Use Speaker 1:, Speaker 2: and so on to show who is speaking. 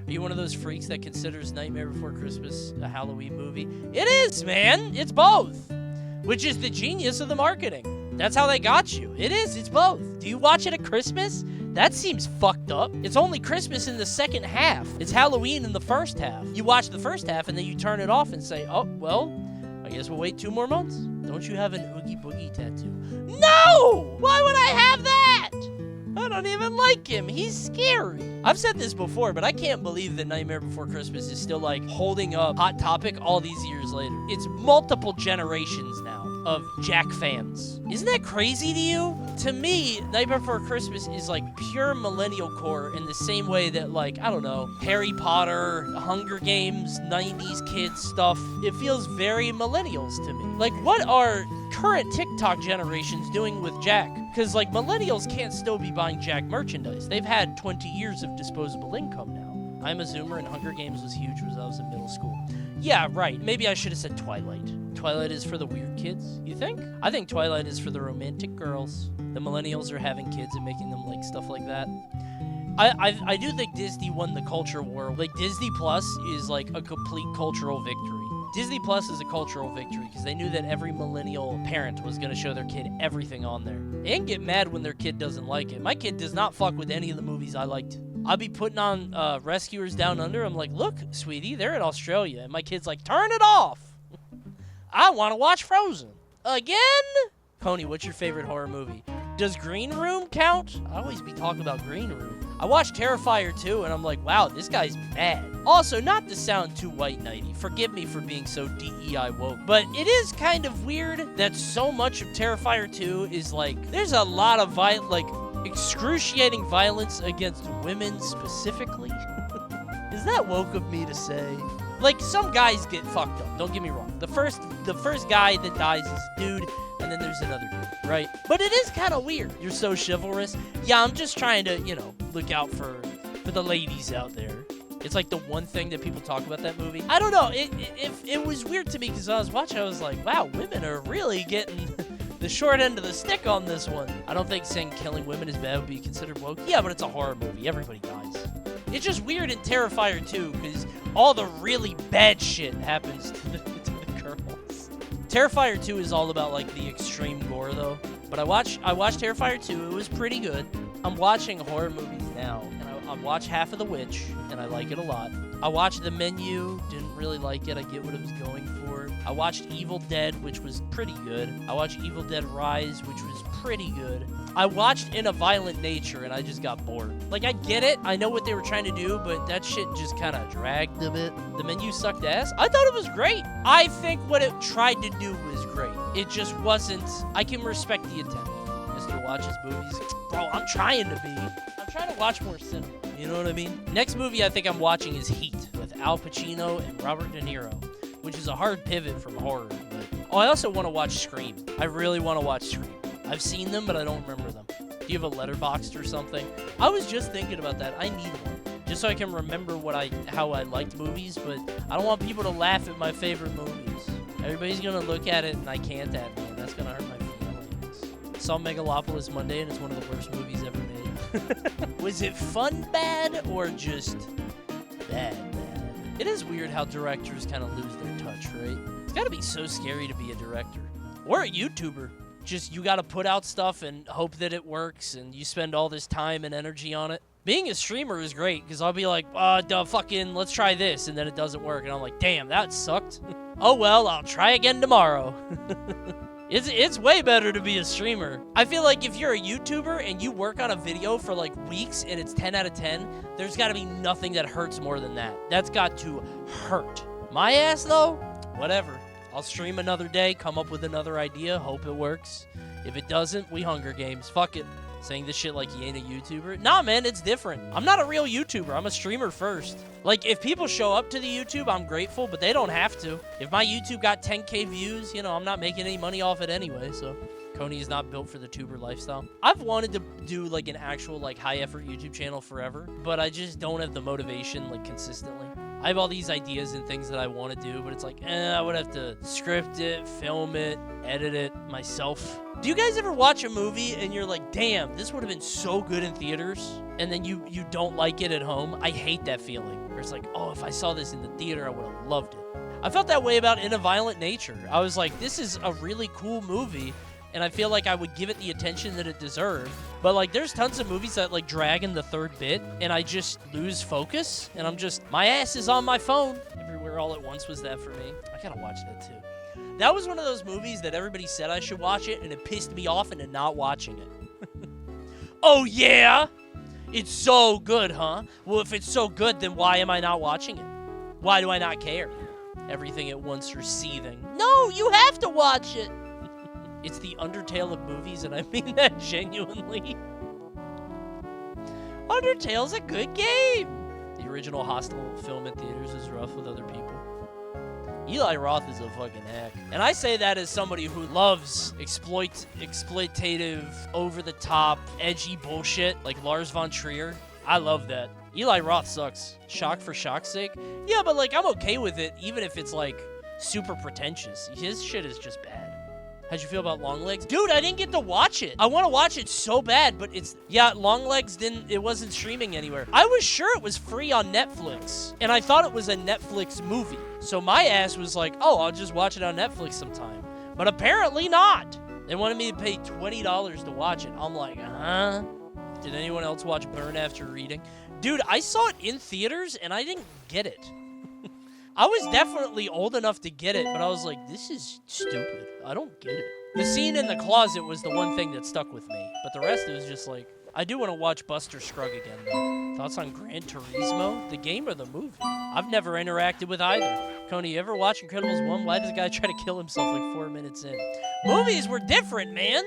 Speaker 1: Are you one of those freaks that considers Nightmare Before Christmas a Halloween movie? It is, man. It's both. Which is the genius of the marketing. That's how they got you. It is. It's both. Do you watch it at Christmas? That seems fucked up. It's only Christmas in the second half. It's Halloween in the first half. You watch the first half and then you turn it off and say, oh, well, I guess we'll wait 2 more months. Don't you have an Oogie Boogie tattoo? No! Why would I have that? I don't even like him. He's scary. I've said this before, but I can't believe that Nightmare Before Christmas is still, like, holding up Hot Topic all these years later. It's multiple generations now of Jack fans. Isn't that crazy to you? To me, Nightmare Before Christmas is, like, pure millennial core in the same way that, like, I don't know, Harry Potter, Hunger Games, 90s kids stuff, it feels very millennials to me. Like, what are current TikTok generations doing with Jack? Because, like, millennials can't still be buying Jack merchandise. They've had 20 years of disposable income now. I'm a Zoomer, and Hunger Games was huge when I was in middle school. Yeah, right. Maybe I should have said Twilight. Twilight is for the weird kids, you think? I think Twilight is for the romantic girls. The millennials are having kids and making them like stuff like that. I do think Disney won the culture war. Like, Disney Plus is like a complete cultural victory. Disney Plus is a cultural victory because they knew that every millennial parent was going to show their kid everything on there. And get mad when their kid doesn't like it. My kid does not fuck with any of the movies I liked. I'll be putting on Rescuers Down Under. I'm like, look, sweetie, they're in Australia. And my kid's like, turn it off. I want to watch Frozen. Again? Coney, what's your favorite horror movie? Does Green Room count? I always be talking about Green Room. I watched Terrifier 2, and I'm like, wow, this guy's bad. Also, not to sound too white knighty, forgive me for being so DEI woke, but it is kind of weird that so much of Terrifier 2 is like, there's a lot of excruciating violence against women specifically. Is that woke of me to say? Like, some guys get fucked up, don't get me wrong. The first guy that dies is a dude, and then there's another dude, right? But it is kind of weird. You're so chivalrous. Yeah, I'm just trying to, look out for the ladies out there. It's like the one thing that people talk about that movie. I don't know. It was weird to me because I was watching, I was like, wow, women are really getting the short end of the stick on this one. I don't think saying killing women is bad would be considered woke. Yeah, but it's a horror movie. Everybody dies. It's just weird in Terrifier 2 because all the really bad shit happens to the girls. Terrifier 2 is all about, like, the extreme gore, though. But I watched Terrifier 2. It was pretty good. I'm watching horror movies now, and I watched half of The Witch, and I like it a lot. I watched The Menu, didn't really like it. I get what it was going for. I watched Evil Dead, which was pretty good. I watched Evil Dead Rise, which was pretty good. I watched In a Violent Nature, and I just got bored. Like, I get it. I know what they were trying to do, but that shit just kind of dragged a bit. The Menu sucked ass. I thought it was great. I think what it tried to do was great. It just wasn't. I can respect the intent. Mr. Watches movies. Bro, I'm trying to be. I'm trying to watch more cinema. You know what I mean? Next movie I think I'm watching is Heat with Al Pacino and Robert De Niro, which is a hard pivot from horror. But I also want to watch Scream. I really want to watch Scream. I've seen them, but I don't remember them. Do you have a Letterboxd or something? I was just thinking about that. I need one, just so I can remember how I liked movies, but I don't want people to laugh at my favorite movies. Everybody's gonna look at it and I can't at me, and that's gonna hurt my feelings. Saw Megalopolis Monday, and it's one of the worst movies ever made. Was it fun bad or just bad? It is weird how directors kind of lose their touch, right? It's gotta be so scary to be a director or a YouTuber. Just, you gotta put out stuff and hope that it works, and you spend all this time and energy on it. Being a streamer is great, because I'll be like, let's try this, and then it doesn't work, and I'm like, damn, that sucked. Oh well, I'll try again tomorrow. It's way better to be a streamer. I feel like if you're a YouTuber and you work on a video for like weeks and it's 10 out of 10, there's gotta be nothing that hurts more than that. That's got to hurt. My ass though, whatever. I'll stream another day, come up with another idea, hope it works. If it doesn't, we Hunger Games. Fuck it. Saying this shit like you ain't a YouTuber. Nah, man, it's different. I'm not a real YouTuber. I'm a streamer first. Like, if people show up to the YouTube, I'm grateful, but they don't have to. If my YouTube got 10K views, I'm not making any money off it anyway, so... Coney is not built for the tuber lifestyle. I've wanted to do like an actual like high effort YouTube channel forever, but I just don't have the motivation like consistently. I have all these ideas and things that I want to do, but it's like, I would have to script it, film it, edit it myself. Do you guys ever watch a movie and you're like, damn, this would have been so good in theaters, and then you don't like it at home? I hate that feeling. Where it's like, oh, if I saw this in the theater, I would have loved it. I felt that way about In a Violent Nature. I was like, this is a really cool movie, and I feel like I would give it the attention that it deserved. But, like, there's tons of movies that, like, drag in the third bit, and I just lose focus, and I'm just, my ass is on my phone. Everywhere All at Once was that for me. I gotta watch that, too. That was one of those movies that everybody said I should watch it, and it pissed me off into not watching it. Oh, yeah? It's so good, huh? Well, if it's so good, then why am I not watching it? Why do I not care? Everything at once are seething. No, you have to watch it. It's the Undertale of movies, and I mean that genuinely. Undertale's a good game. The original Hostel film in theaters is rough with other people. Eli Roth is a fucking hack. And I say that as somebody who loves exploitative, over-the-top, edgy bullshit like Lars von Trier. I love that. Eli Roth sucks. Shock for shock's sake? Yeah, but, like, I'm okay with it, even if it's, like, super pretentious. His shit is just bad. How'd you feel about Longlegs? Dude, I didn't get to watch it. I want to watch it so bad, but Longlegs it wasn't streaming anywhere. I was sure it was free on Netflix, and I thought it was a Netflix movie. So my ass was like, oh, I'll just watch it on Netflix sometime. But apparently not. They wanted me to pay $20 to watch it. I'm like, huh? Did anyone else watch Burn After Reading? Dude, I saw it in theaters, and I didn't get it. I was definitely old enough to get it, but I was like, this is stupid. I don't get it. The scene in the closet was the one thing that stuck with me, but the rest was just like, I do want to watch Buster Scruggs again, though. Thoughts on Gran Turismo? The game or the movie? I've never interacted with either. Coney, you ever watch Incredibles 1? Why does the guy try to kill himself like 4 minutes in? Movies were different, man.